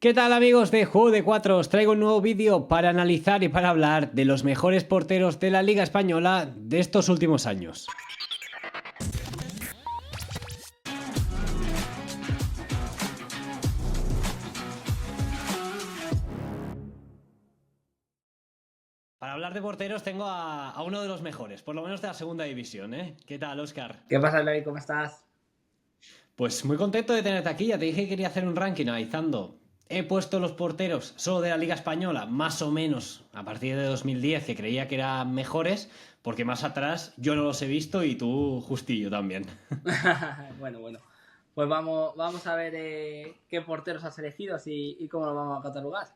¿Qué tal amigos de Juego de Cuatro? Os traigo un nuevo vídeo para analizar y para hablar de los mejores porteros de la Liga Española de estos últimos años. Para hablar de porteros tengo a uno de los mejores, por lo menos de la segunda división, ¿eh? ¿Qué tal, Óscar? ¿Qué pasa, Levi? ¿Cómo estás? Pues muy contento de tenerte aquí, ya te dije que quería hacer un ranking analizando. He puesto los porteros solo de la Liga Española, más o menos a partir de 2010, que creía que eran mejores, porque más atrás yo no los he visto y tú justillo también. Bueno. Pues vamos a ver qué porteros has elegido y cómo los vamos a catalogar.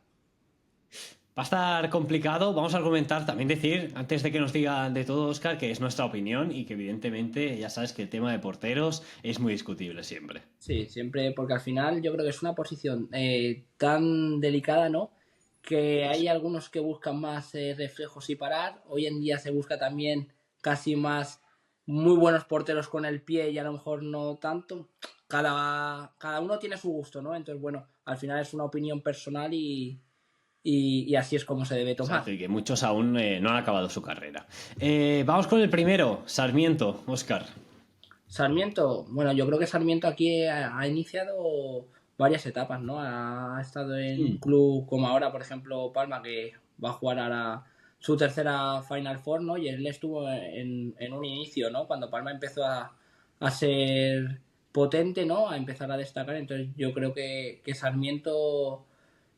Va a estar complicado, vamos a argumentar, también decir, antes de que nos digan de todo, Oscar, que es nuestra opinión y que evidentemente ya sabes que el tema de porteros es muy discutible siempre. Sí, siempre, porque al final yo creo que es una posición tan delicada, ¿no? Que hay algunos que buscan más reflejos y parar. Hoy en día se busca también casi más muy buenos porteros con el pie y a lo mejor no tanto. Cada uno tiene su gusto, ¿no? Entonces, bueno, al final es una opinión personal y así es como se debe tomar. Exacto, y que muchos aún no han acabado su carrera. Vamos con el primero, Sarmiento, Oscar. Sarmiento, bueno, yo creo que Sarmiento aquí ha iniciado varias etapas, ¿no? Ha estado en un club como ahora, por ejemplo, Palma, que va a jugar ahora su tercera Final Four, ¿no? Y él estuvo en un inicio, ¿no? Cuando Palma empezó a ser potente, ¿no? A empezar a destacar. Entonces yo creo que Sarmiento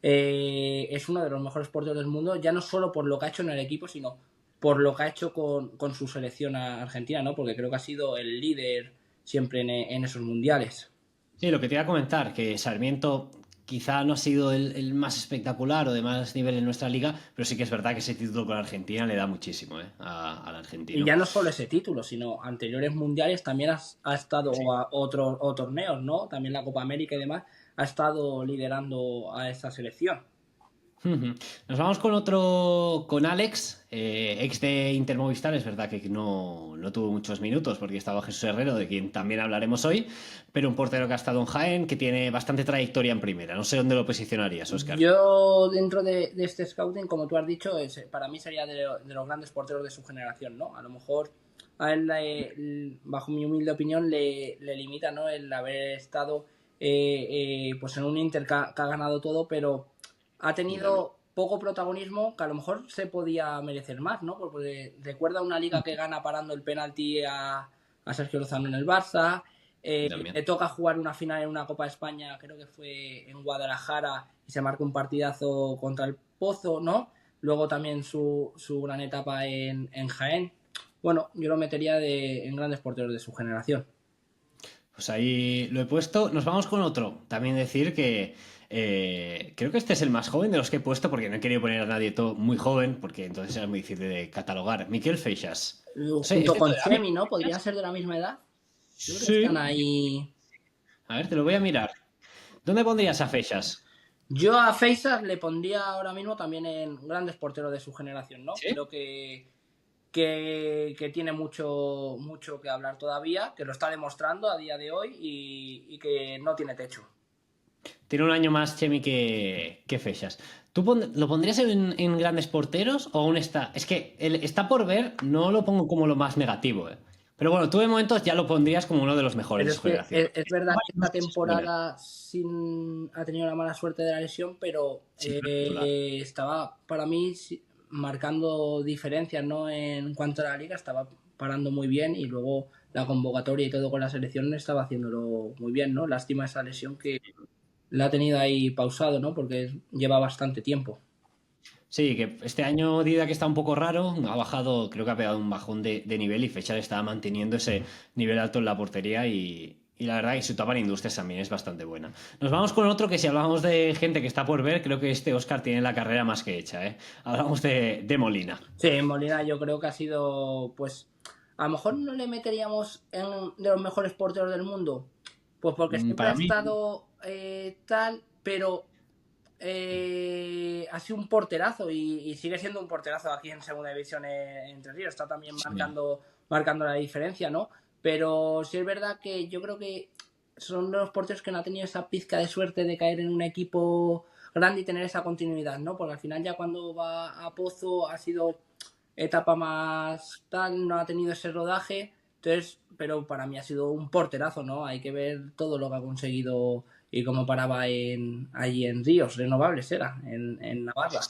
es uno de los mejores porteros del mundo, ya no solo por lo que ha hecho en el equipo, sino por lo que ha hecho con su selección argentina, ¿no? Porque creo que ha sido el líder siempre en esos mundiales. Sí, lo que te iba a comentar, que Sarmiento quizá no ha sido el más espectacular o de más nivel en nuestra liga, pero sí que es verdad que ese título con Argentina le da muchísimo, al Y argentino. ya no solo ese título, sino anteriores mundiales también ha estado, Sí. o torneos, ¿no? También la Copa América y demás, ha estado liderando a esa selección. Ujú. Nos vamos con otro, con Alex, ex de Intermovistar. Es verdad que no tuvo muchos minutos porque estaba Jesús Herrero, de quien también hablaremos hoy, pero un portero que ha estado en Jaén, que tiene bastante trayectoria en primera. No sé dónde lo posicionarías, Oscar. Yo, dentro de este scouting, como tú has dicho, para mí sería de los grandes porteros de su generación, ¿no? A lo mejor a él, bajo mi humilde opinión, le limita, ¿no? El haber estado pues en un Inter que ha ganado todo, pero ha Totalmente. tenido poco protagonismo que a lo mejor se podía merecer más, ¿no? Porque recuerda una liga que gana parando el penalti a Sergio Lozano en el Barça. Y también. Le toca jugar una final en una Copa de España, creo que fue en Guadalajara, y se marca un partidazo contra el Pozo, ¿no? Luego también su gran etapa en Jaén. Bueno, yo lo metería en grandes porteros de su generación. Pues ahí lo he puesto. Nos vamos con otro. También decir que creo que este es el más joven de los que he puesto porque no he querido poner a nadie todo muy joven porque entonces era muy difícil de catalogar. Miquel Feixas. No sé, Junto ¿este con todavía Chemi, Miquel ¿no? Podrían Feixas? ser de la misma edad. Yo creo que están Sí. ahí. A ver, te lo voy a mirar. ¿Dónde pondrías a Feixas? Yo a Feisas le pondría ahora mismo también en grandes porteros de su generación, ¿no? ¿Sí? Creo que tiene mucho que hablar todavía, que lo está demostrando a día de hoy y que no tiene techo. Tiene un año más Chemi que Feixas. ¿Tú lo pondrías en grandes porteros o aún está? Es que el está por ver no lo pongo como lo más negativo, ¿eh? Pero bueno, tú de momentos ya lo pondrías como uno de los mejores Pero de es su que generación. es verdad que No esta sé si es buena. temporada ha tenido la mala suerte de la lesión, pero Sí, no es titular. estaba para mí marcando diferencias, ¿no? En cuanto a la liga, estaba parando muy bien y luego la convocatoria y todo con la selección estaba haciéndolo muy bien, ¿no? Lástima esa lesión que la ha tenido ahí pausado, ¿no? Porque lleva bastante tiempo. Sí, que este año Dida que está un poco raro, ha bajado, creo que ha pegado un bajón de nivel y Fechar está manteniendo ese nivel alto en la portería y la verdad que su etapa en Industrias también es bastante buena. Nos vamos con otro que si hablamos de gente que está por ver, creo que este Oscar tiene la carrera más que hecha, ¿eh? Hablamos de Molina. Sí, Molina yo creo que ha sido, pues, a lo mejor no le meteríamos en de los mejores porteros del mundo, pues porque siempre ha Para mí, estado tal, pero ha sido un porterazo y sigue siendo un porterazo aquí en Segunda División en Entre Ríos, está también sí. marcando la diferencia, ¿no? Pero sí es verdad que yo creo que son de los porteros que no ha tenido esa pizca de suerte de caer en un equipo grande y tener esa continuidad, ¿no? Porque al final ya cuando va a Pozo ha sido etapa más tal, no ha tenido ese rodaje, entonces, pero para mí ha sido un porterazo, ¿no? Hay que ver todo lo que ha conseguido y cómo paraba allí en Ríos Renovables, era, en Navarra.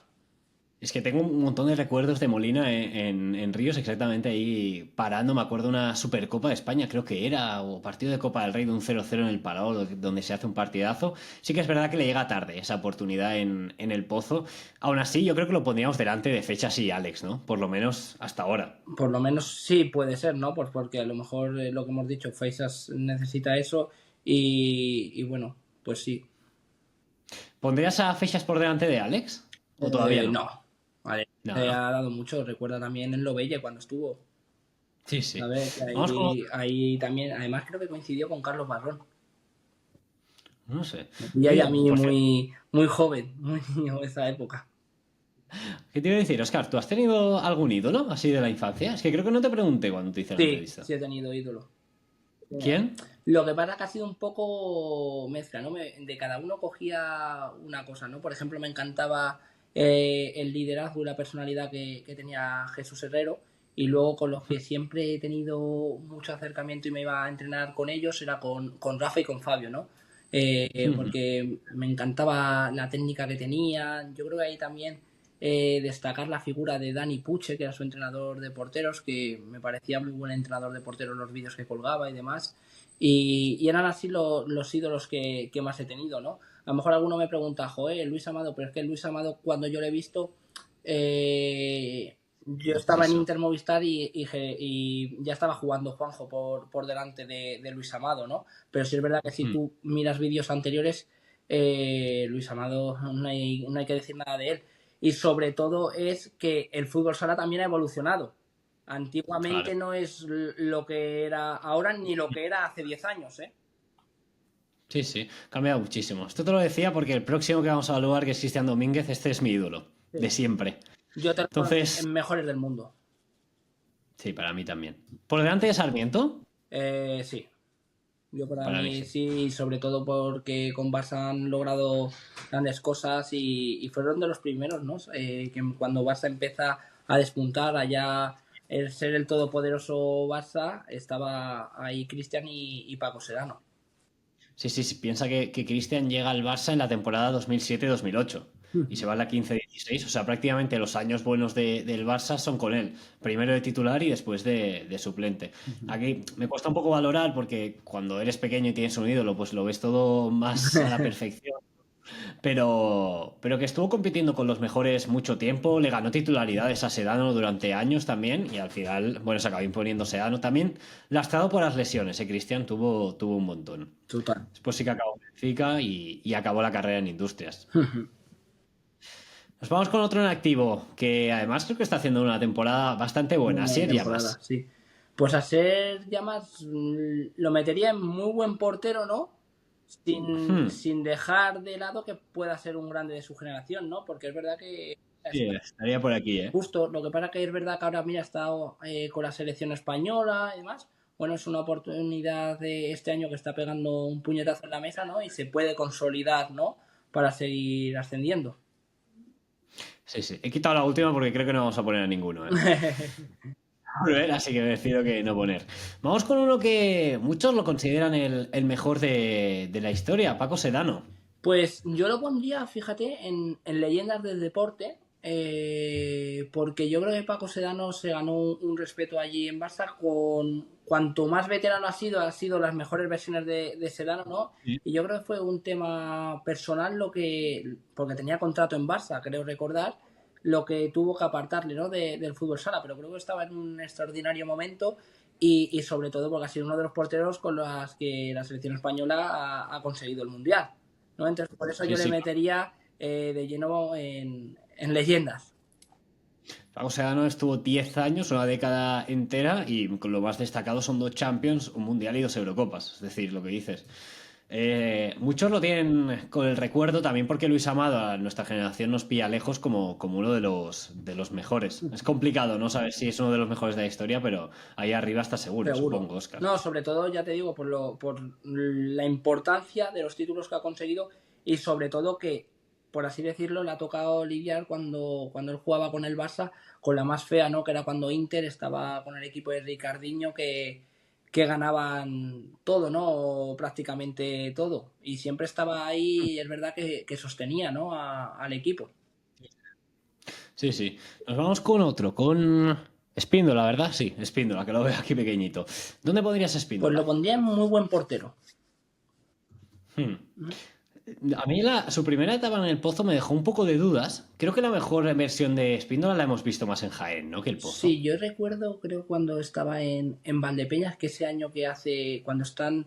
Es que tengo un montón de recuerdos de Molina en Ríos, exactamente ahí parando. Me acuerdo una Supercopa de España, creo que era, o partido de Copa del Rey de un 0-0 en el Palau, donde se hace un partidazo. Sí que es verdad que le llega tarde esa oportunidad en el Pozo. Aún así, yo creo que lo pondríamos delante de Fechas y Alex, ¿no? Por lo menos hasta ahora. Por lo menos sí puede ser, ¿no? Pues porque a lo mejor lo que hemos dicho, Faisas necesita eso y bueno, pues sí. ¿Pondrías a Fechas por delante de Alex? ¿O todavía no? No, vale, No, se no. ha dado mucho, recuerda también en Lovelle cuando estuvo, Sí, sí. ¿sabes? Que Vamos con ahí también, además creo que coincidió con Carlos Barrón. No sé. Y ahí Oye, a mí por cierto, muy joven, muy niño esa época. ¿qué te iba a decir, Oscar? ¿Tú has tenido algún ídolo así de la infancia? Es que creo que no te pregunté cuando te hice la Sí, entrevista. sí he tenido ídolo. ¿Quién? Lo que pasa es que ha sido un poco mezcla, ¿no? De cada uno cogía una cosa, ¿no? Por ejemplo, me encantaba el liderazgo y la personalidad que tenía Jesús Herrero y luego con los que siempre he tenido mucho acercamiento y me iba a entrenar con ellos era con Rafa y con Fabio, ¿no? Porque me encantaba la técnica que tenían. Yo creo que ahí también destacar la figura de Dani Puche, que era su entrenador de porteros, que me parecía muy buen entrenador de porteros los vídeos que colgaba y demás. Y eran así los ídolos que más he tenido, ¿no? A lo mejor alguno me pregunta, joder, Luis Amado, pero es que Luis Amado, cuando yo lo he visto, yo estaba en Eso. Inter Movistar y ya estaba jugando Juanjo por delante de Luis Amado, ¿no? Pero sí es verdad que si Mm, tú miras vídeos anteriores, Luis Amado no hay que decir nada de él. Y sobre todo es que el fútbol sala también ha evolucionado. claro. Antiguamente no es lo que era ahora ni lo que era hace 10 años, ¿eh? Sí, sí, ha cambiado muchísimo. Esto te lo decía porque el próximo que vamos a evaluar, que es Cristian Domínguez, este es mi ídolo, de Sí. siempre. Yo te lo pongo Entonces, en mejores del mundo. sí, para mí también. ¿Por delante de Sarmiento? Sí, yo para Para mí mí sí. sí, sobre todo porque con Barça han logrado grandes cosas y fueron de los primeros, ¿no? Que cuando Barça empieza a despuntar, allá el ser el todopoderoso Barça, estaba ahí Cristian y Paco Sedano. Sí, sí, sí. Piensa que Cristian llega al Barça en la temporada 2007-2008 y se va a la 15-16. O sea, prácticamente los años buenos del Barça son con él. Primero de titular y después de suplente. Aquí me cuesta un poco valorar porque cuando eres pequeño y tienes un ídolo, pues lo ves todo más a la perfección. Pero que estuvo compitiendo con los mejores mucho tiempo, le ganó titularidades a Sedano durante años también y al final, bueno, se acabó imponiendo Sedano también, lastrado por las lesiones, Cristian tuvo un montón. Total. Después sí que acabó en Benfica y acabó la carrera en Industrias. Nos vamos con otro en activo, que además creo que está haciendo una temporada bastante Muy buena, buena Sier temporada, Llamas. sí. Pues a ser Llamas lo metería en muy buen portero, ¿no? Hmm, Sin dejar de lado que pueda ser un grande de su generación, ¿no? Porque es verdad que sí, estaría por aquí, ¿eh? justo, lo que pasa que es verdad que ahora mira ha estado con la selección española y demás. Bueno, es una oportunidad de este año que está pegando un puñetazo en la mesa, ¿no? Y se puede consolidar, ¿no? Para seguir ascendiendo. Sí, sí. He quitado la última porque creo que no vamos a poner a ninguno, ¿eh? Volver, así que me decido que no poner. Vamos con uno que muchos lo consideran el mejor de la historia, Paco Sedano. Pues yo lo pondría, fíjate, en leyendas del deporte, porque yo creo que Paco Sedano se ganó un respeto allí en Barça con cuanto más veterano ha sido las mejores versiones de Sedano, ¿no? Sí. Y yo creo que fue un tema personal porque tenía contrato en Barça, creo recordar, lo que tuvo que apartarle, ¿no? Del fútbol sala, pero creo que estaba en un extraordinario momento y sobre todo porque ha sido uno de los porteros con los que la selección española ha conseguido el Mundial. ¿No? Entonces, por eso Sí, yo le sí. metería de lleno en leyendas. Paco Sedano estuvo 10 años, una década entera, y con lo más destacado son 2 Champions, un Mundial y 2 Eurocopas. Es decir, lo que dices. Muchos lo tienen con el recuerdo también porque Luis Amado a nuestra generación nos pilla lejos como uno de los mejores. Es complicado no saber si es uno de los mejores de la historia, pero ahí arriba está seguro, Seguro. supongo, Oscar. No, sobre todo, ya te digo, por la importancia de los títulos que ha conseguido y sobre todo que por así decirlo, le ha tocado lidiar cuando él jugaba con el Barça, con la más fea, ¿no? Que era cuando Inter estaba con el equipo de Ricardinho, que ganaban todo, ¿no? O prácticamente todo. Y siempre estaba ahí, y es verdad que sostenía, ¿no? Al equipo. Sí, sí. Nos vamos con otro, con Espíndola, ¿verdad? Sí, Espíndola, que lo veo aquí pequeñito. ¿Dónde pondrías Pues lo Espíndola? pondría en muy buen portero. Hmm. A mí su primera etapa en el Pozo me dejó un poco de dudas. Creo que la mejor versión de Espíndola la hemos visto más en Jaén, ¿no? Que el Pozo. Sí, yo recuerdo, creo, cuando estaba en Valdepeñas, que ese año que hace, cuando están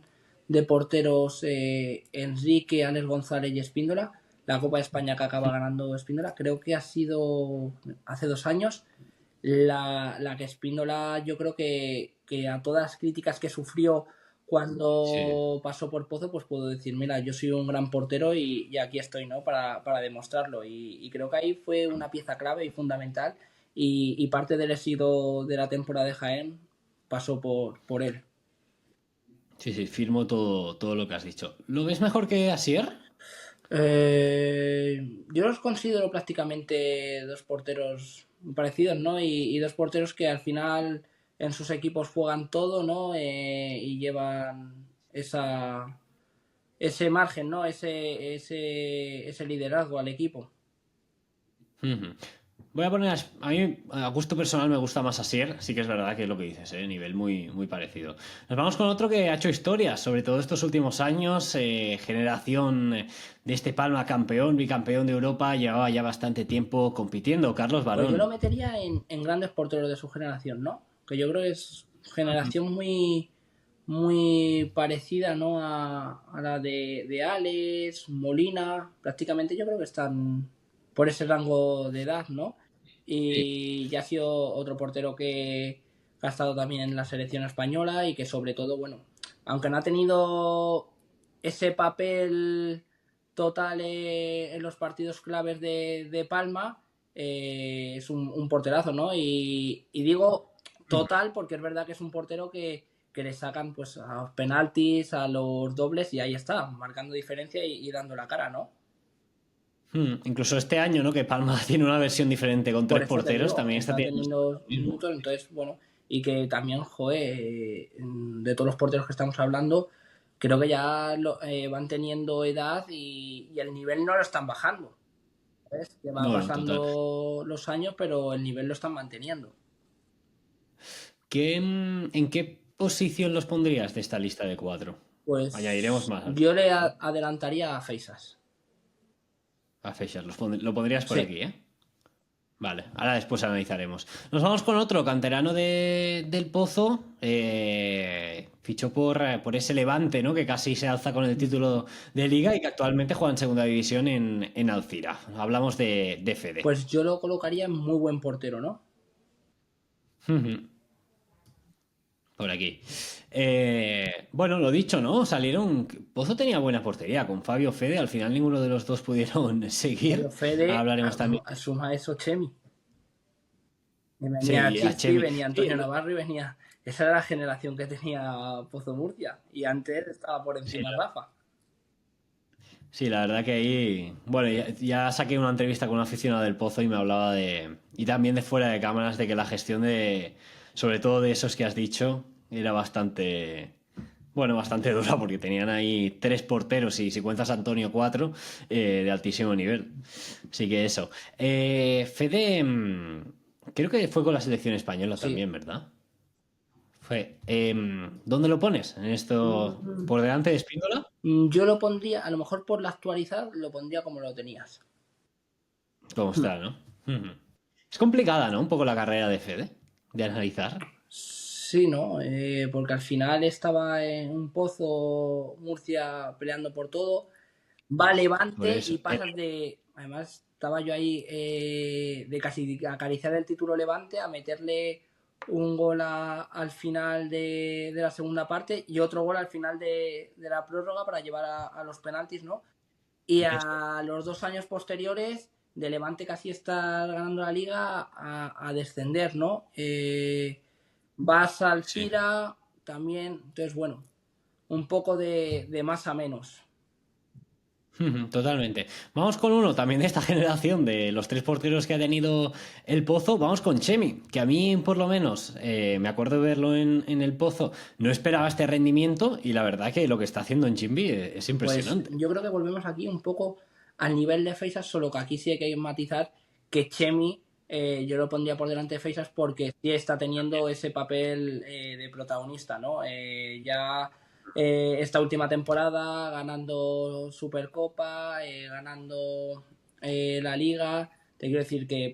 de porteros Enrique, Alex González y Espíndola, la Copa de España que acaba ganando Espíndola, creo que ha sido hace 2 años, la que Espíndola, yo creo que a todas las críticas que sufrió Sí. cuando pasó por Pozo, pues puedo decir, mira, yo soy un gran portero y aquí estoy, ¿no? Para demostrarlo. Y creo que ahí fue una pieza clave y fundamental y parte del éxito de la temporada de Jaén pasó por él. Sí, sí, firmo todo lo que has dicho. ¿Lo ves mejor que Asier? Yo los considero prácticamente dos porteros parecidos, ¿no? Y dos porteros que al final en sus equipos juegan todo, ¿no? Y llevan ese margen, ¿no? Ese liderazgo al equipo. Ujú. Voy a poner a mí, a gusto personal, me gusta más Asier, sí que es verdad que es lo que dices, nivel muy, muy parecido. Nos vamos con otro que ha hecho historia, sobre todo estos últimos años, generación de este Palma campeón, bicampeón de Europa, llevaba ya bastante tiempo compitiendo, Carlos Pues yo lo Barón. metería en grandes porteros de su generación, ¿no? Que yo creo que es generación muy parecida, ¿no? A la de Alex, Molina, prácticamente yo creo que están por ese rango de edad, ¿no? Sí. Y ya ha sido otro portero que ha estado también en la selección española y que sobre todo, bueno, aunque no ha tenido ese papel total en los partidos claves de Palma, es un porterazo, ¿no? Y digo total porque es verdad que es un portero que le sacan pues a los penaltis, a los dobles y ahí está, marcando diferencia y dando la cara, ¿no? Incluso este año, ¿no? Que Palma tiene una versión diferente con Por tres eso te porteros, digo, también está está teniendo teniendo lo mismo. minutos, entonces, bueno, y que también, joder, de todos los porteros que estamos hablando, creo que ya van teniendo edad y el nivel no lo están bajando, ¿sabes? Que va No, no, total. pasando los años, pero el nivel lo están manteniendo. ¿En qué posición los pondrías de esta lista de cuatro? Añadiremos Pues más yo le adelantaría a Feisas. a fechas. Lo pondrías por Sí, aquí, ¿eh? Vale, ahora después analizaremos. Nos vamos con otro canterano del Pozo. Fichó por ese Levante, ¿no? Que casi se alza con el título de Liga y que actualmente juega en Segunda División en Alcira. Hablamos de Fede. pues yo lo colocaría en muy buen portero, ¿no? Por aquí. Bueno, lo dicho, ¿no? Salieron. Pozo tenía buena portería con Fabio Fede. Al final ninguno de los dos pudieron Fabio seguir. Ahora Fede, hablaremos también. suma eso Chemi. Y venía Sí, a Chifri, Chemi. venía Sí, Antonio Navarro y venía. Esa era la generación que tenía Pozo Murcia. Y antes estaba por sí, encima Rafa. sí, la verdad que ahí. Bueno, ya saqué una entrevista con un aficionado del Pozo y me hablaba de. Y también de fuera de cámaras, de que la gestión de. Sobre todo de esos que has dicho, era bastante. Bueno, bastante dura porque tenían ahí tres porteros y si cuentas a Antonio cuatro de altísimo nivel. Así que eso. Fede, creo que fue con la selección española Sí. también, ¿verdad? Fue. ¿Dónde lo pones? ¿En esto Mm, por delante de Espíndola? Yo lo pondría, a lo mejor por la actualizar, lo pondría como lo tenías. ¿Cómo está, no? Ujú. Es complicada, ¿no? Un poco la carrera de Fede, de analizar. Sí, ¿no? Porque al final estaba en un pozo Murcia peleando por todo. Va Por Levante eso. y pasas de. Además, estaba yo ahí de casi acariciar el título Levante a meterle un gol al final de la segunda parte y otro gol al final de la prórroga para llevar a los penaltis, ¿no? Y Eso. a los 2 años posteriores, de Levante casi estar ganando la liga a descender, ¿no? Vas al Sí. Cira también, entonces bueno, un poco de más a menos. Totalmente. Vamos con uno también de esta generación, de los tres porteros que ha tenido el Pozo. Vamos con Chemi, que a mí por lo menos me acuerdo de verlo en el Pozo. No esperaba este rendimiento y la verdad que lo que está haciendo en Chimbi es Pues impresionante. yo creo que volvemos aquí un poco al nivel de Feisas, solo que aquí sí hay que matizar que Chemi yo lo pondría por delante de Feisas porque sí está teniendo ese papel de protagonista, ¿no? Ya esta última temporada ganando Supercopa, ganando la Liga, te quiero decir que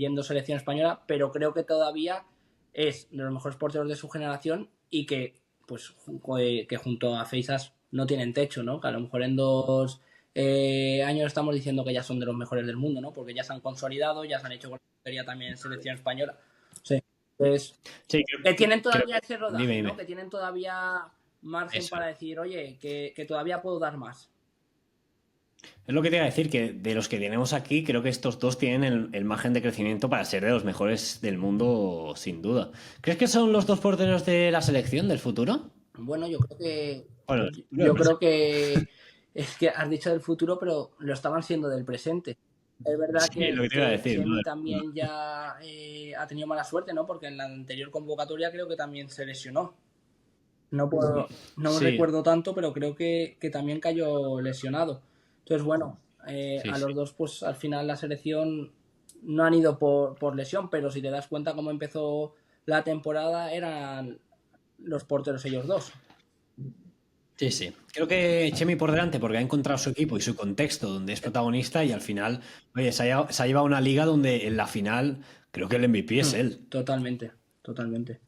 yendo selección española, pero creo que todavía es de los mejores porteros de su generación y que pues que junto a Feisas no tienen techo, ¿no? Que a lo mejor en 2 años estamos diciendo que ya son de los mejores del mundo, ¿no? Porque ya se han consolidado, ya se han hecho con la también en selección española. Sí. Pues, Sí, que tienen creo todavía ese dime, rodaje, ¿no? dime. Que tienen todavía margen Eso. para decir, oye, que todavía puedo dar más. Es lo que te iba a decir, que de los que tenemos aquí, creo que estos dos tienen el margen de crecimiento para ser de los mejores del mundo, sin duda. ¿Crees que son los dos porteros de la selección del futuro? Bueno, yo creo que Bueno, yo creo que es que has dicho del futuro, pero lo estaban siendo del presente. Es verdad sí, lo que te iba a que decir, Chemi ¿no? también ya ha tenido mala suerte, ¿no? Porque en la anterior convocatoria creo que también se lesionó. No Sí, recuerdo tanto, pero creo que también cayó lesionado. Entonces, bueno, sí, a sí. los dos, pues al final la selección no han ido por lesión, pero si te das cuenta cómo empezó la temporada, eran los porteros ellos dos. Sí, sí. Creo que Chemi por delante porque ha encontrado su equipo y su contexto donde es protagonista y al final, oye, se ha llevado una liga donde en la final creo que el MVP es él. Totalmente, totalmente.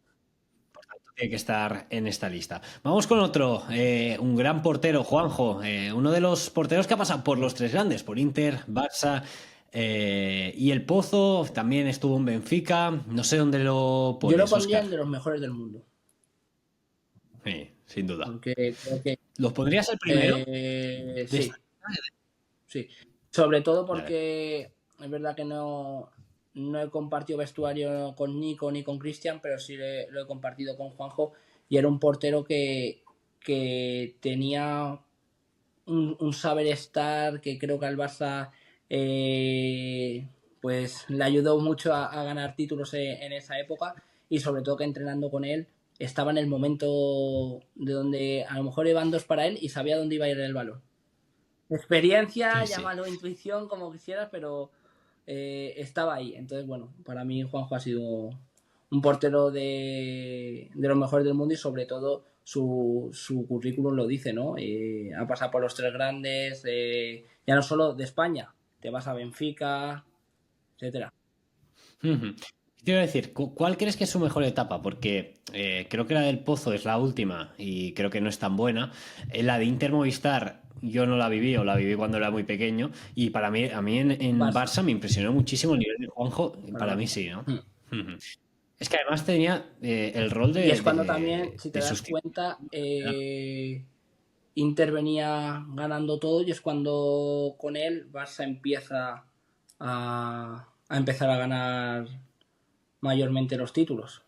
Tiene que estar en esta lista. Vamos con otro, un gran portero, Juanjo, uno de los porteros que ha pasado por los tres grandes, por Inter, Barça y el Pozo, también estuvo en Benfica, no sé dónde lo Yo lo pones, pondría Oscar. en de los mejores del mundo, Sí, sin duda. porque creo que ¿Los pondrías el primero de esta? sí, sí. Sobre todo Vale. porque es verdad que no he compartido vestuario con Nico ni con Cristian, pero sí lo he compartido con Juanjo y era un portero que tenía un saber estar que creo que al Barça pues le ayudó mucho a ganar títulos en esa época y sobre todo que entrenando con él estaba en el momento de donde a lo mejor iban dos para él y sabía dónde iba a ir el balón. Experiencia, Sí, sí. llámalo intuición, como quisieras, pero estaba ahí. Entonces, bueno, para mí Juanjo ha sido un portero de los mejores del mundo y sobre todo su currículum lo dice, ¿no? Ha pasado por los tres grandes, ya no solo de España, te vas a Benfica, etcétera. Ujú. Te iba a decir, ¿cuál crees que es su mejor etapa? Porque creo que la del Pozo es la última y creo que no es tan buena. La de Inter Movistar yo no la viví o la viví cuando era muy pequeño y para mí, a mí en Barça, Barça me impresionó muchísimo el nivel de Juanjo. para Para mí Barça. sí, ¿no? Mm. Ujú. Es que además tenía el rol Y de, es cuando también, de, si te de das sustituir. cuenta, Inter venía ganando todo y es cuando con él Barça empieza a empezar a ganar mayormente los títulos.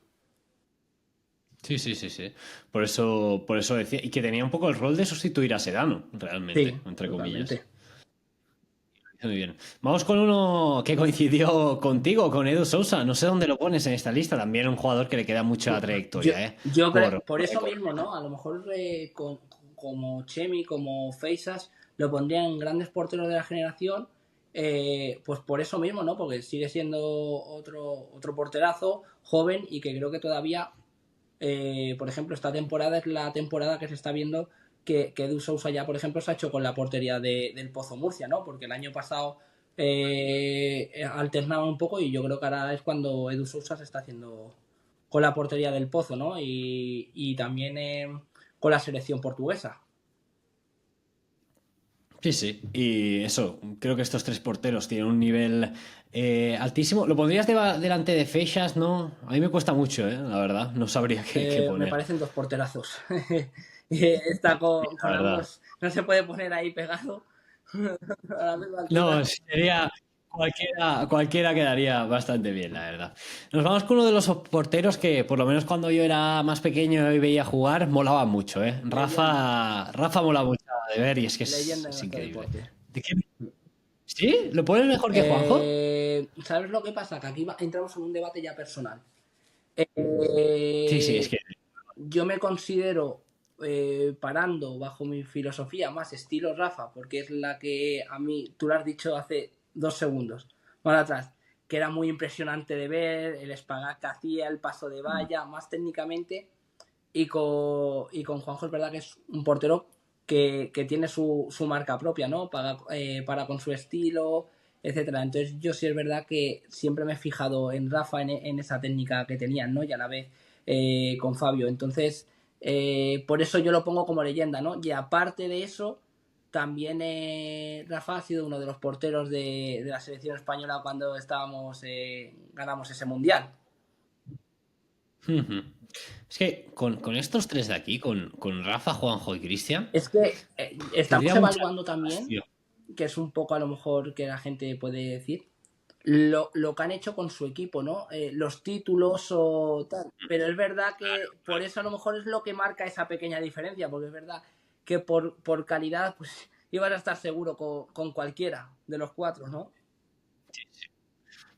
Sí, sí, sí, sí. Por eso decía. Y que tenía un poco el rol de sustituir a Sedano, Sí, realmente, entre comillas. totalmente. Muy bien. Vamos con uno que coincidió contigo, con Edu Sousa. No sé dónde lo pones en esta lista. También un jugador que le queda mucha Yo, trayectoria, ¿eh? yo creo, por Por eso récord. mismo, ¿no? A lo mejor como Chemi, como Feisas, lo pondría en grandes porteros de la generación, pues por eso mismo, ¿no? Porque sigue siendo otro porterazo joven y que creo que todavía por ejemplo, esta temporada es la temporada que se está viendo que Edu Sousa ya, por ejemplo, se ha hecho con la portería del Pozo Murcia, ¿no? Porque el año pasado alternaba un poco y yo creo que ahora es cuando Edu Sousa se está haciendo con la portería del Pozo, ¿no? Y también con la selección portuguesa. Sí, sí. Y eso, creo que estos tres porteros tienen un nivel altísimo. ¿Lo pondrías delante de Feixas? No. A mí me cuesta mucho, ¿eh? La verdad. No sabría qué Me poner. parecen dos porterazos. Está La con verdad. ambos, no se puede poner ahí pegado a la misma altura. No, sería cualquiera quedaría bastante bien, la verdad. Nos vamos con uno de los porteros que, por lo menos cuando yo era más pequeño y veía jugar, molaba mucho, ¿eh? Meriano. Rafa mola mucho de ver y es que Leyenda de es nuestro increíble. deporte. ¿De qué? ¿Sí? ¿Lo pones mejor que Juanjo? ¿Sabes lo que pasa? Que aquí entramos en un debate ya personal. Sí, es que... Yo me considero parando bajo mi filosofía más estilo Rafa, porque es la que a mí, tú lo has dicho hace 2 segundos, más atrás, que era muy impresionante de ver, el espagat que hacía, el paso de valla, más técnicamente, y con Juanjo es verdad que es un portero que tiene su marca propia, ¿no? Para con su estilo, etcétera. Entonces yo sí es verdad que siempre me he fijado en Rafa, en esa técnica que tenían, ¿no? Y a la vez con Fabio. Entonces, por eso yo lo pongo como leyenda, ¿no? Y aparte de eso, también Rafa ha sido uno de los porteros de la selección española cuando ganamos ese mundial. Es que con estos tres de aquí, con Rafa, Juanjo y Cristian, Es que estamos tendría muchas evaluando dudas, también, tío. que es un poco a lo mejor que la gente puede decir, lo que han hecho con su equipo, ¿no? Los títulos o tal. Pero es verdad que por eso a lo mejor es lo que marca esa pequeña diferencia, porque es verdad que por calidad, pues ibas a estar seguro con cualquiera de los cuatro, ¿no?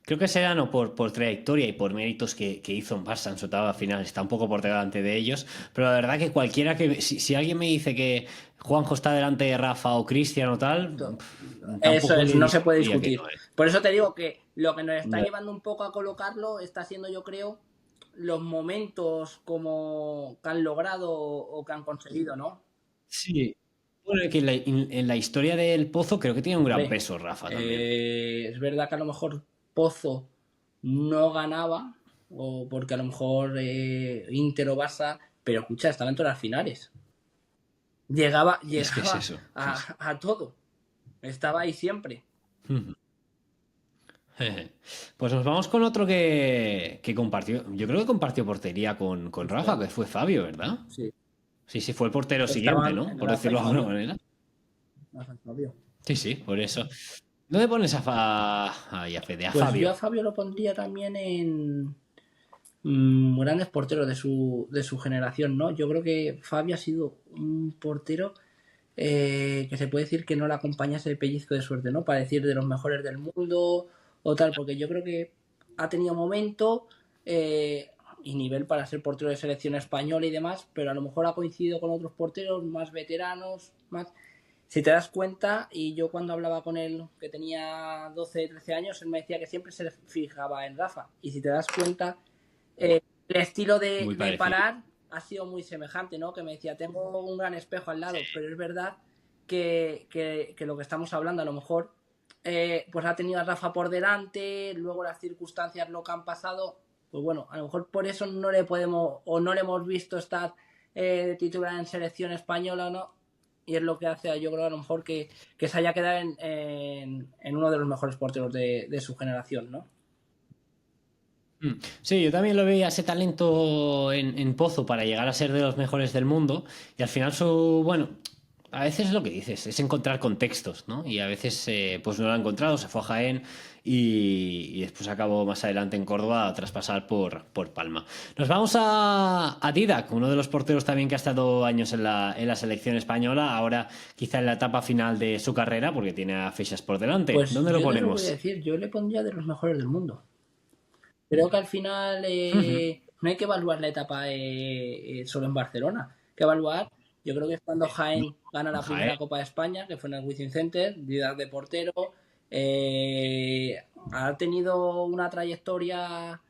Creo que Serrano, por trayectoria y por méritos que hizo en Barça en su etapa final, está un poco por delante de ellos. Pero la verdad que cualquiera que. Si alguien me dice que Juanjo está delante de Rafa o Cristian o tal, Eso tampoco es, le no se puede discutiría que discutir. no, ¿eh? Por eso te digo que lo que nos está No. llevando un poco a colocarlo está siendo, yo creo, los momentos como que han logrado o que han conseguido, ¿no? Sí. Bueno, que en la historia del Pozo creo que tiene un gran Hombre, peso Rafa también. es verdad que a lo mejor Pozo no ganaba, o porque a lo mejor Inter o Barça, pero escucha, estaba en todas las finales. Llegaba, Es que es llegaba eso. Sí, sí. a todo. Estaba ahí siempre. Pues nos vamos con otro que compartió. Yo creo que compartió portería con Hostia, Rafa, que fue Fabio, ¿verdad? sí. Sí, fue el portero siguiente, Estaban ¿no? en Por Rafa y decirlo de alguna Fabio. manera. Rafa y Fabio. Sí, por eso. ¿Dónde pones a Fede? A Pues yo Fabio. a Fabio lo pondría también en grandes porteros de su generación, ¿no? Yo creo que Fabio ha sido un portero que se puede decir que no le acompañase el pellizco de suerte, ¿no? Para decir de los mejores del mundo o tal, porque yo creo que ha tenido momento y nivel para ser portero de selección española y demás, pero a lo mejor ha coincidido con otros porteros más veteranos, más... Si te das cuenta, y yo cuando hablaba con él, que tenía 12, 13 años, él me decía que siempre se fijaba en Rafa. Y si te das cuenta, el estilo Muy de parecido. parar ha sido muy semejante, ¿no? Que me decía, tengo un gran espejo al lado, pero es verdad que lo que estamos hablando, a lo mejor, pues ha tenido a Rafa por delante, luego las circunstancias, lo que han pasado, pues bueno, a lo mejor por eso no le podemos, o no le hemos visto estar titular en selección española, ¿no? Y es lo que hace, yo creo, a lo mejor que se haya quedado en uno de los mejores porteros de su generación, ¿no? Sí, yo también lo veía ese talento en Pozo para llegar a ser de los mejores del mundo. Y al final bueno, a veces es lo que dices, es encontrar contextos, ¿no? Y a veces pues no lo ha encontrado, se fue a Jaén y después acabó más adelante en Córdoba tras pasar por Palma. Nos vamos a Didac, uno de los porteros también que ha estado años en la selección española, ahora quizá en la etapa final de su carrera, porque tiene a fechas por delante. Pues ¿Dónde lo yo te lo voy a ponemos? decir, yo le pondría de los mejores del mundo. Creo que al final no hay que evaluar la etapa solo en Barcelona. Hay que evaluar, yo creo que es cuando Jaén gana En la Jaén. primera Copa de España, que fue en el Wizzing Center, Díaz de portero. Ha tenido una trayectoria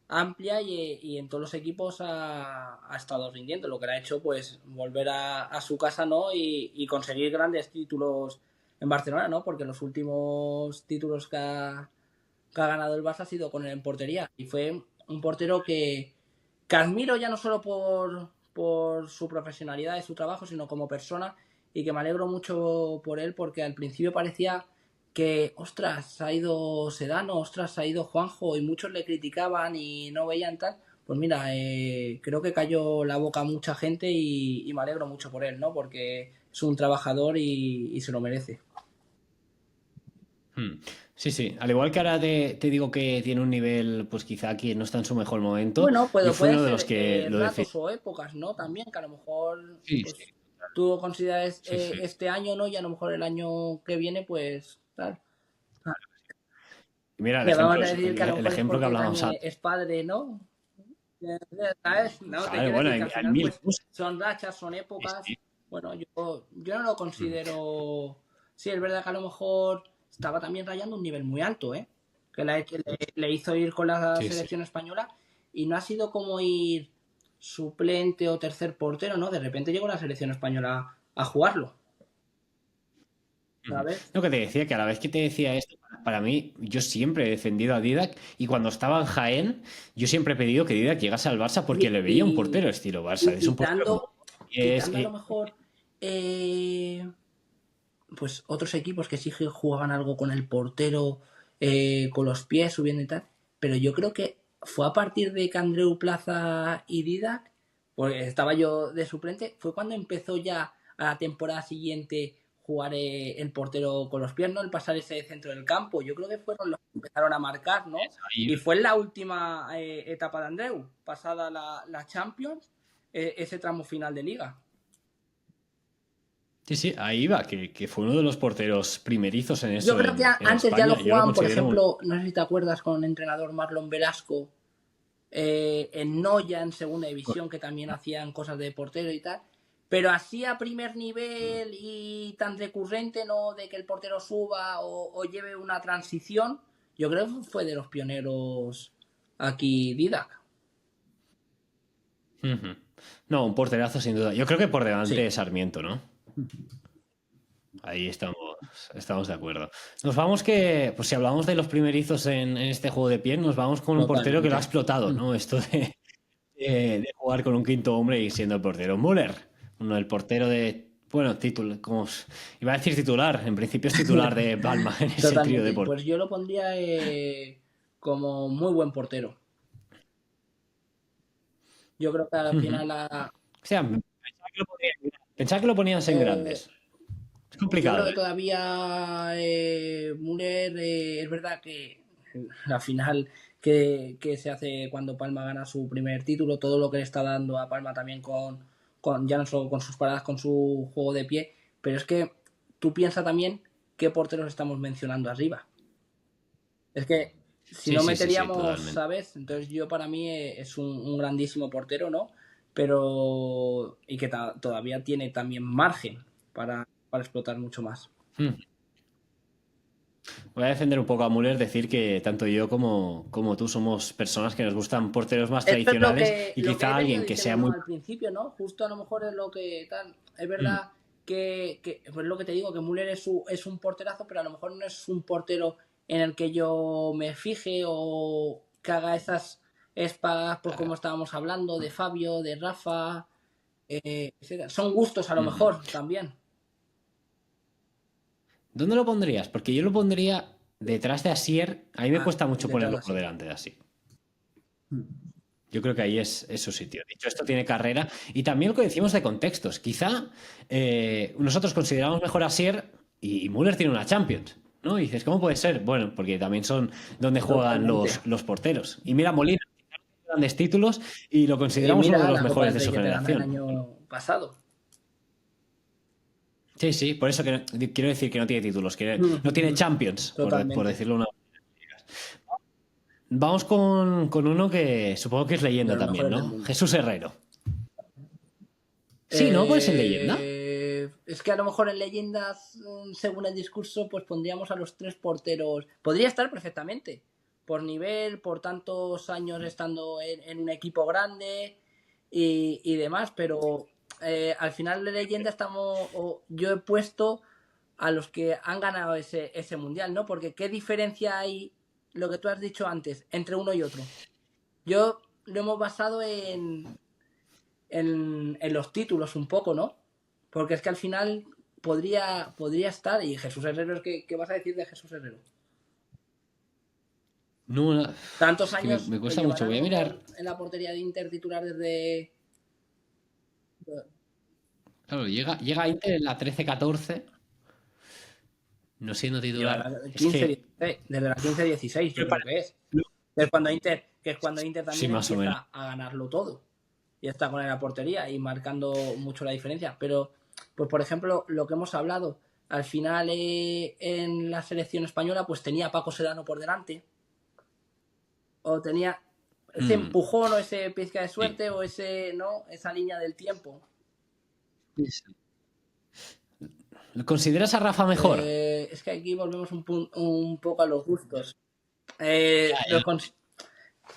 amplia y en todos los equipos ha estado rindiendo. Lo que le ha hecho, pues, volver a su casa, ¿no? Y conseguir grandes títulos en Barcelona, ¿no? Porque los últimos títulos que ha ganado el Barça ha sido con él en portería. Y fue un portero que admiro ya no solo por su profesionalidad y su trabajo, sino como persona. Y que me alegro mucho por él, porque al principio parecía que, ostras, ha ido Sedano, ostras, ha ido Juanjo, y muchos le criticaban y no veían tal. Pues mira, creo que cayó la boca a mucha gente y me alegro mucho por él, ¿no? Porque es un trabajador y se lo merece. Sí. Al igual que ahora te digo que tiene un nivel, pues quizá aquí no está en su mejor momento, Bueno, yo fui puede uno de los ser que lo decía. ratos o épocas, ¿no? También, que a lo mejor, Sí, pues, sí. tú consideras Sí, sí. este año, ¿no? Y a lo mejor el año que viene, pues, tal. Y mira, Le vamos a decir que a lo el mejor es ejemplo que porque hablábamos Kanye antes. es padre, ¿no? ¿Sabes? No, te Claro, quiero bueno, decir que al hay final, mil pues, cosas. son rachas, son Sí, épocas. sí. Bueno, yo no lo Mm. considero. Sí, es verdad que a lo mejor estaba también rayando un nivel muy alto, ¿eh? Que le hizo ir con la Sí, sí. selección española y no ha sido como ir suplente o tercer portero, ¿no? De repente llegó la selección española a jugarlo, Ujú. ¿sabes? Lo que te decía, que a la vez que te decía esto, para mí, yo siempre he defendido a Didac y cuando estaba en Jaén, yo siempre he pedido que Didac llegase al Barça porque Y, le veía un y- portero estilo Barça. y Es un portero como... Es, quitando a lo mejor eh, pues otros equipos que sí que jugaban algo con el portero, con los pies subiendo y tal, pero yo creo que fue a partir de que Andreu Plaza y Didac, pues estaba yo de suplente, fue cuando empezó ya a la temporada siguiente jugar el portero con los pies, ¿no? El pasar ese centro del campo. Yo creo que fueron los que empezaron a marcar, ¿no? ahí. Y fue en la última etapa de Andreu, pasada la Champions, ese tramo final de liga. Sí, sí, ahí va, que fue uno de los porteros primerizos en Yo eso creo que en antes ya lo España. Yo lo jugaban, por considero un... ejemplo, no sé si te acuerdas con el entrenador Marlon Velasco, en Noya, en segunda división, que también hacían cosas de portero y tal. Pero así a primer nivel y tan recurrente, ¿no? De que el portero suba o lleve una transición, yo creo que fue de los pioneros aquí Didac. Ujú. No, un porterazo sin duda. Yo creo que por delante Sí, de Sarmiento, ¿no? Ahí estamos de acuerdo. Nos vamos que, pues si hablamos de los primerizos en este juego de pie, nos vamos con un portero que lo ha totalmente. explotado, ¿no? Esto de jugar con un quinto hombre y siendo el portero. Müller, uno del portero de, bueno, iba a decir titular, en principio es titular de Palma en ese trío de Totalmente. Pues porteros. yo lo pondría como muy buen portero. Yo creo que al Ujú. final O sea, pensaba que lo ponían en eh, grandes. Es yo creo complicado, que ¿eh? todavía Müller, es verdad que la final que se hace cuando Palma gana su primer título, todo lo que le está dando a Palma también con ya no solo con sus paradas, con su juego de pie, pero es que tú piensas también qué porteros estamos mencionando arriba. Es que si Sí, no sí, sí, sí, meteríamos, totalmente. ¿sabes? Entonces yo para mí es un grandísimo portero, ¿no? Pero y que todavía tiene también margen para explotar mucho más. Mm. Voy a defender un poco a Müller, decir que tanto yo como tú somos personas que nos gustan porteros más Esto es tradicionales y lo que he quizá venido alguien que diciendo, sea ¿no? muy... Al principio, ¿no? Justo a lo mejor es lo que tal. Es Mm, verdad pues lo que te digo, que Müller es un porterazo, pero a lo mejor no es un portero en el que yo me fije o que haga esas espadas, pues como estábamos hablando, de Fabio, de Rafa, etcétera. Son gustos a lo mm. mejor también. ¿Dónde lo pondrías? Porque yo lo pondría detrás de Asier. A mí me Ah, cuesta mucho detrás de ponerlo por así. delante de Asier. Yo creo que ahí es su sitio. Dicho esto, tiene carrera. Y también lo que decimos de contextos. Quizá nosotros consideramos mejor a Asier y Müller tiene una Champions. ¿No? Y dices, ¿cómo puede ser? Bueno, porque también son donde juegan Totalmente. los porteros. Y mira, Molina, grandes títulos y lo Y consideramos uno de mira los la Copa mejores del de Rey su que te ganó el generación. año pasado. Sí, sí, por eso que quiero decir que no tiene títulos, que no tiene Champions, por Totalmente. decirlo una. Vamos con uno que supongo que es De leyenda los también, mejores del ¿no? mundo. Jesús Herrero. Sí, ¿no? ¿Puede ser leyenda? Es que a lo mejor en leyendas, según el discurso, pues pondríamos a los tres porteros. Podría estar perfectamente. Por nivel, por tantos años estando en un equipo grande y demás, pero al final de leyenda yo he puesto a los que han ganado ese mundial, ¿no? Porque ¿qué diferencia hay, lo que tú has dicho antes, entre uno y otro? Yo lo hemos basado en los títulos un poco, ¿no? Porque es que al final podría estar. Y Jesús Herrero, ¿qué vas a decir de Jesús Herrero? No, Tantos es que años me que cuesta llevará mucho. a Voy lo a mirar. mejor en la portería de Inter titular desde. Claro, llega a Inter en la 13-14, no siendo titular. Llevará Es 15, que. 16, desde la 15-16, yo creo que es. Que es cuando Inter Sí, también más o menos. empieza a ganarlo todo. Y está con la portería y marcando mucho la diferencia. Pero pues por ejemplo, lo que hemos hablado, al final en la selección española, pues tenía a Paco Sedano por delante, o tenía ese empujón o ese pizca de suerte o ese, ¿no? Esa línea del tiempo. ¿Consideras a Rafa mejor? Es que aquí volvemos un poco a los gustos.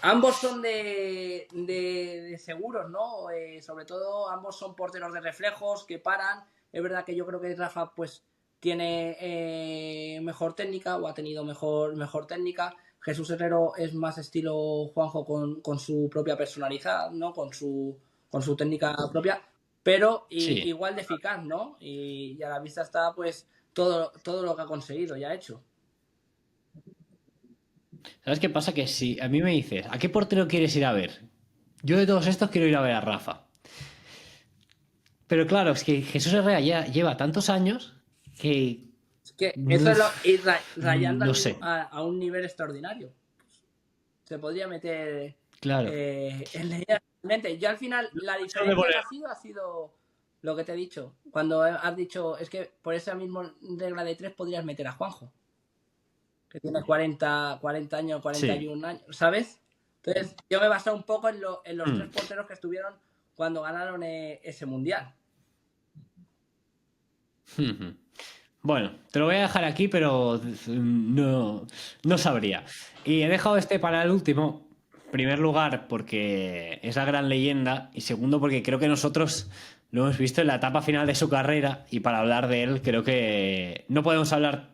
Ambos son de seguros, ¿no? Sobre todo ambos son porteros de reflejos que paran. Es verdad que yo creo que Rafa pues tiene mejor técnica o ha tenido mejor técnica. Jesús Herrero es más estilo Juanjo con su propia personalidad, ¿no? Con su técnica propia, pero Sí. igual de eficaz, ¿no? Y a la vista está pues todo lo que ha conseguido, ya hecho. ¿Sabes qué pasa? Que si a mí me dices, ¿a qué portero quieres ir a ver? Yo de todos estos quiero ir a ver a Rafa. Pero claro, es que Jesús Herrera ya lleva tantos años que... Es que eso es ir rayando no sé. a un nivel extraordinario. Se podría meter Claro. en realmente. Yo al final, la diferencia que ha sido lo que te he dicho. Cuando has dicho, es que por esa misma regla de 3 podrías meter a Juanjo. Que tiene 40 años, 41 años, ¿sabes? Entonces, yo me he basado un poco en los 3 porteros que estuvieron cuando ganaron ese mundial. Bueno, te lo voy a dejar aquí, pero no sabría. Y he dejado este para el último, en primer lugar, porque es la gran leyenda, y segundo, porque creo que nosotros lo hemos visto en la etapa final de su carrera, y para hablar de él, creo que no podemos hablar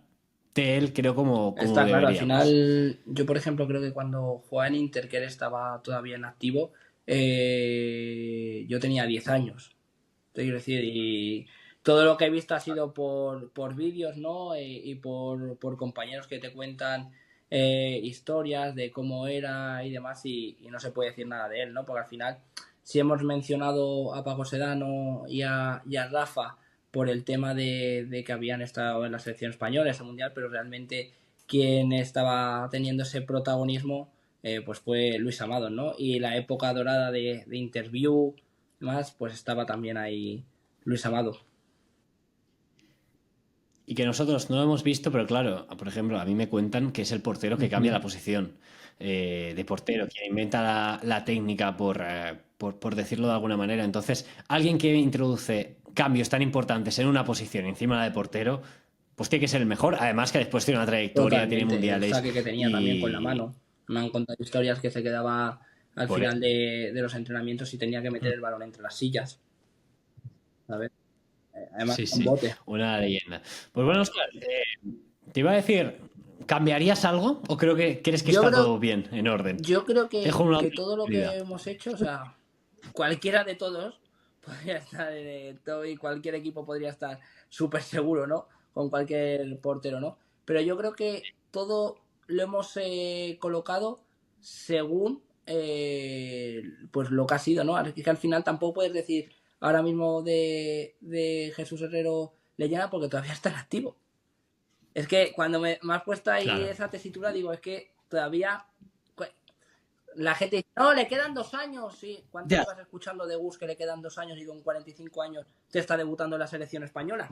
de él, creo, como Está claro, al deberíamos. final, yo por ejemplo creo que cuando jugaba en Inter, que él estaba todavía en activo, yo tenía 10 años. Te quiero decir, y todo lo que he visto ha sido por vídeos, ¿no? Y por compañeros que te cuentan historias de cómo era y demás, y no se puede decir nada de él, ¿no? Porque al final, si hemos mencionado a Paco Sedano y a Rafa por el tema de que habían estado en la selección española, ese mundial, pero realmente quien estaba teniendo ese protagonismo pues fue Luis Amado, ¿no? Y la época dorada de Interview, más, pues estaba también ahí Luis Amado. Y que nosotros no lo hemos visto, pero claro, por ejemplo, a mí me cuentan que es el portero que cambia la posición de portero, quien inventa la técnica, por decirlo de alguna manera. Entonces, alguien que introduce cambios tan importantes en una posición encima de la de portero, pues tiene que ser el mejor. Además que después tiene una trayectoria, tiene Totalmente, el mundiales saque que tenía también con la y... mano. Me han contado historias que se quedaba al Por final eso. de los entrenamientos y tenía que meter el balón entre las sillas. ¿Sabes? Además, Sí, un sí, bote. una leyenda. Pues bueno, Oscar, te iba a decir, ¿cambiarías algo o creo que crees que está todo bien, en orden? Yo creo Te dejo una que todo lo oportunidad. que hemos hecho, o sea, cualquiera de todos podría estar todo y cualquier equipo podría estar súper seguro, ¿no? Con cualquier portero, ¿no? Pero yo creo que todo lo hemos colocado según pues lo que ha sido, ¿no? Es que al final tampoco puedes decir ahora mismo de Jesús Herrero leyenda porque todavía está en activo. Es que cuando me has puesto ahí Claro. esa tesitura, digo, es que todavía la gente dice, no, le quedan 2 años. Sí, ¿cuánto Ya. llevas escuchando de Gus que le quedan 2 años y con 45 años te está debutando en la selección española?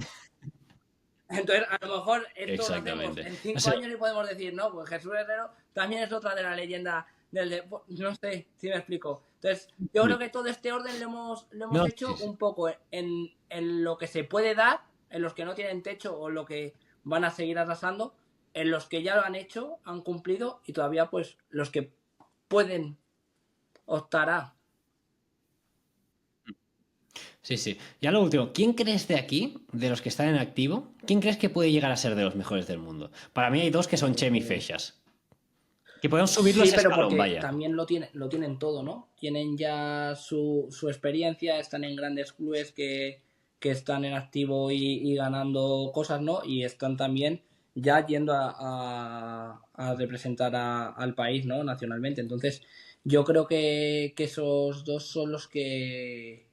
Entonces, a lo mejor esto lo hacemos en 5 años y podemos decir, no, pues Jesús Herrero también es otra de la leyenda del deporte. No sé si me explico. Entonces, yo creo que todo este orden lo hemos hecho un poco en lo que se puede dar, en los que no tienen techo o lo que van a seguir arrasando, en los que ya lo han hecho, han cumplido y todavía pues los que pueden optar a. Sí, sí. Ya lo último, ¿quién crees de aquí, de los que están en activo, quién crees que puede llegar a ser de los mejores del mundo? Para mí hay dos que son Chemi y Feixas. Que podemos subirlos Sí, a pero escalón, porque vaya. también lo tienen todo, ¿no? Tienen ya su experiencia, están en grandes clubes que están en activo y ganando cosas, ¿no? Y están también ya yendo a representar al país, ¿no? Nacionalmente. Entonces, yo creo que esos dos son los que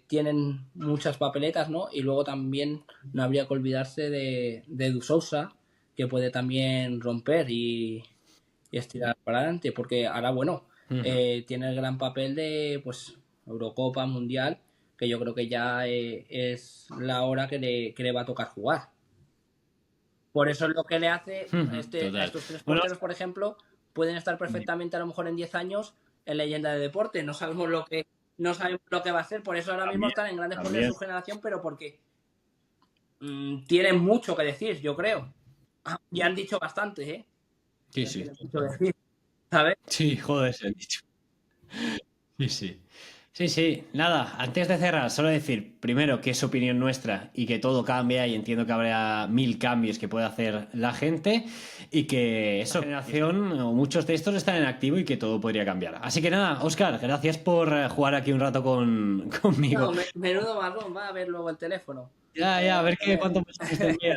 tienen muchas papeletas, ¿no? Y luego también no habría que olvidarse de Edu Sousa, que puede también romper y estirar para adelante, porque ahora, bueno, tiene el gran papel de, pues, Eurocopa, Mundial, que yo creo que ya es la hora que le va a tocar jugar. Por eso es lo que le hace a Total. estos tres Bueno, porteros, por ejemplo, pueden estar perfectamente a lo mejor en 10 años en leyenda de deporte. No sabemos lo que va a ser. Por eso ahora mismo también, están en grandes porteros de también. su generación, pero porque tienen mucho que decir, yo creo. Ya han dicho bastante, ¿eh? Sí, Ya sí. tienen mucho que decir, ¿sabes? Sí, joder, se han dicho. Sí, sí. Sí, sí. Nada, antes de cerrar, solo decir, primero, que es opinión nuestra y que todo cambia y entiendo que habrá 1000 cambios que puede hacer la gente y que esa generación o muchos de estos están en activo y que todo podría cambiar. Así que nada, Oscar, gracias por jugar aquí un rato conmigo. No, menudo marrón, va a ver luego el teléfono. Ya, Lo ya, a vas ver a tener. cuánto mensajes te envía.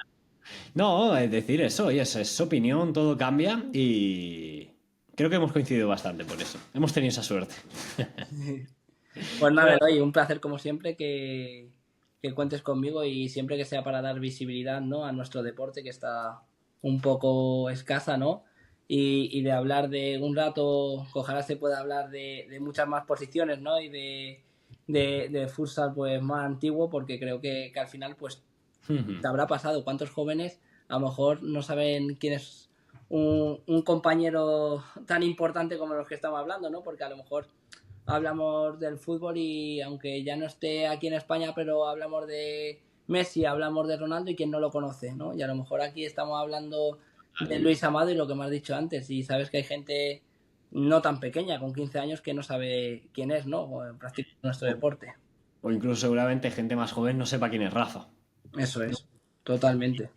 No, es decir eso, oye, es opinión, todo cambia y creo que hemos coincidido bastante por eso. Hemos tenido esa suerte. Pues nada, Bueno, Eloy, un placer como siempre que cuentes conmigo y siempre que sea para dar visibilidad, ¿no? A nuestro deporte que está un poco escasa, ¿no? Y de hablar de un rato, ojalá se pueda hablar de muchas más posiciones, ¿no? Y de futsal pues más antiguo, porque creo que al final pues te habrá pasado cuántos jóvenes a lo mejor no saben quién es un compañero tan importante como los que estamos hablando, ¿no? Porque a lo mejor hablamos del fútbol y aunque ya no esté aquí en España, pero hablamos de Messi, hablamos de Ronaldo y quien no lo conoce, ¿no? Y a lo mejor aquí estamos hablando de Luis Amado y lo que me has dicho antes, y sabes que hay gente no tan pequeña, con 15 años, que no sabe quién es, ¿no? O practica nuestro o, deporte. o incluso seguramente gente más joven no sepa quién es Rafa. Eso es, totalmente.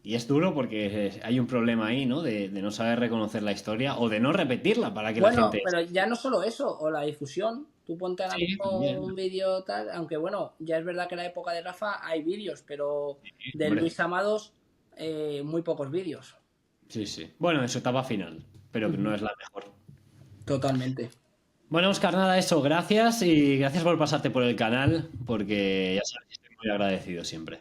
Y es duro porque hay un problema ahí, ¿no? De no saber reconocer la historia o de no repetirla para que la Bueno, gente... pero ya no solo eso, o la difusión. Tú ponte ahora Sí, mismo también. un vídeo tal, aunque bueno, ya es verdad que en la época de Rafa hay vídeos, pero de Hombre, Luis Amados muy pocos vídeos. sí, sí. Bueno, en su etapa final, pero que no Ujú. es la mejor. Totalmente. Bueno, Oscar, nada, eso, gracias y gracias por pasarte por el canal, porque ya sabes, estoy muy agradecido siempre.